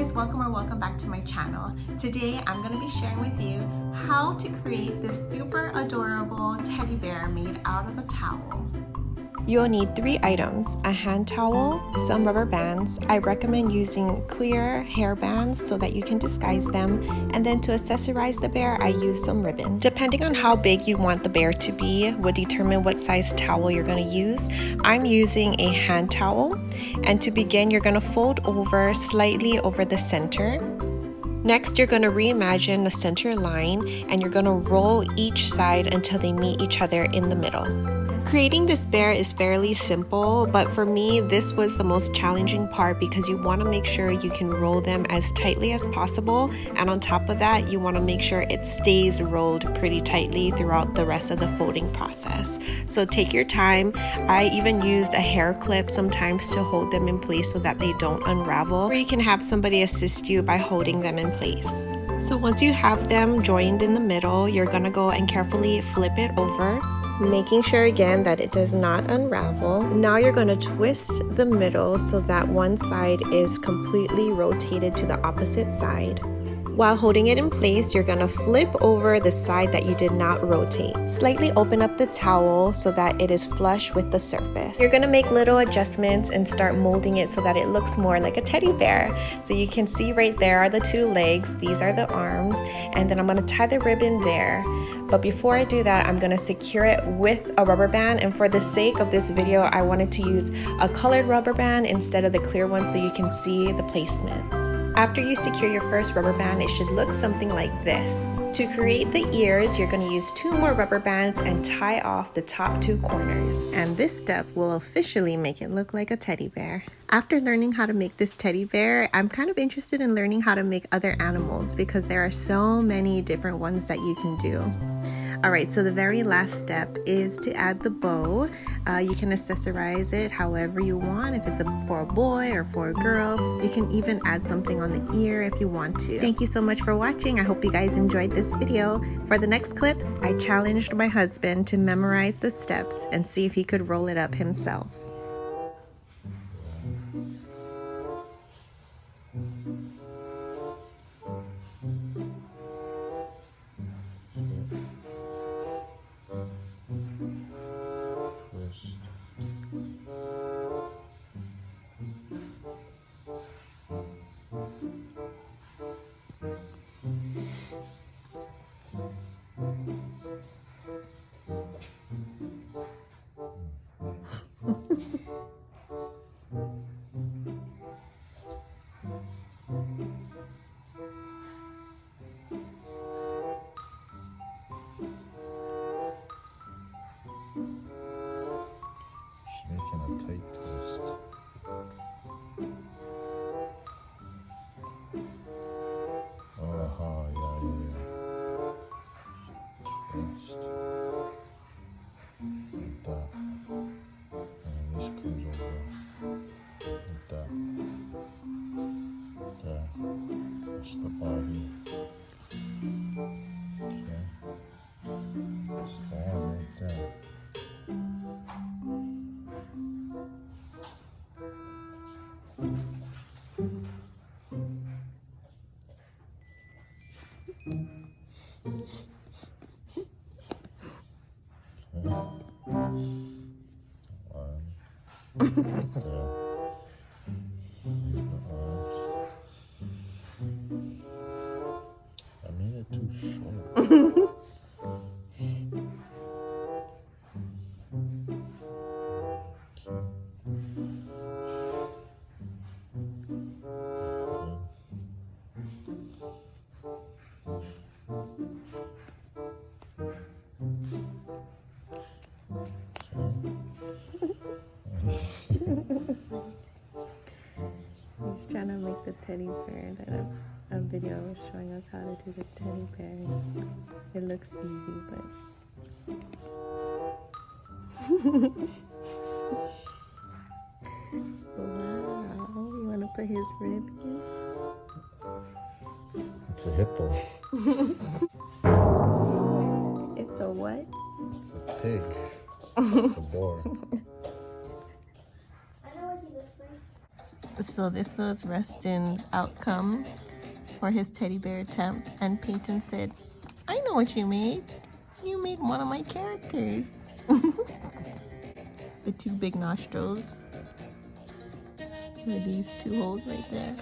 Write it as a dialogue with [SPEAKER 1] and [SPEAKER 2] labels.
[SPEAKER 1] guys, welcome or welcome back to my channel. Today I'm going to be sharing with you how to create this super adorable teddy bear made out of a towel.
[SPEAKER 2] You'll need 3 items: a hand towel, some rubber bands. I recommend using clear hair bands so that you can disguise them, and then to accessorize the bear I use some ribbon. Depending on how big you want the bear to be will determine what size towel you're going to use. I'm using a hand towel, and to begin you're going to fold over slightly over the center. Next, you're going to reimagine the center line and you're going to roll each side until they meet each other in the middle. Creating this bear is fairly simple, but for me this was the most challenging part because you want to make sure you can roll them as tightly as possible, and on top of that you want to make sure it stays rolled pretty tightly throughout the rest of the folding process. So take your time. I even used a hair clip sometimes to hold them in place so that they don't unravel, or you can have somebody assist you by holding them in place. So once you have them joined in the middle, you're gonna go and carefully flip it over, making sure again that it does not unravel. Now you're going to twist the middle so that one side is completely rotated to the opposite side. While holding it in place, you're going to flip over the side that you did not rotate. Slightly open up the towel so that it is flush with the surface. You're going to make little adjustments and start molding it so that it looks more like a teddy bear. So you can see right there are the 2 legs, these are the arms, and then I'm going to tie the ribbon there. But before I do that, I'm going to secure it with a rubber band, and for the sake of this video I wanted to use a colored rubber band instead of the clear one so you can see the placement. After you secure your first rubber band, it should look something like this. To create the ears, you're going to use 2 more rubber bands and tie off the top 2 corners. And this step will officially make it look like a teddy bear. After learning how to make this teddy bear, I'm kind of interested in learning how to make other animals because there are so many different ones that you can do. Alright, so the very last step is to add the bow. You can accessorize it however you want. If it's for a boy or for a girl, you can even add something on the ear if you want to. Thank you so much for watching. I hope you guys enjoyed this video. For the next clips, I challenged my husband to memorize the steps and see if he could roll it up himself.
[SPEAKER 3] Making a tight twist. Oh, yeah. Twist. Like that. And this comes over. Like that. There. That's the body. Okay. Stand right there. There's the arms. I made it too short.
[SPEAKER 2] He's trying to make the teddy bear that a video was showing us how to do the teddy bear. It looks easy, but wow, you want to put his rib in?
[SPEAKER 3] It's a hippo.
[SPEAKER 2] It's a what?
[SPEAKER 3] It's a pig. It's a boar.
[SPEAKER 1] I know what he looks like. So this was Rustin's outcome for his teddy bear attempt, and Peyton said, I know what you made. You made one of my characters. The two big nostrils. With these two holes right there.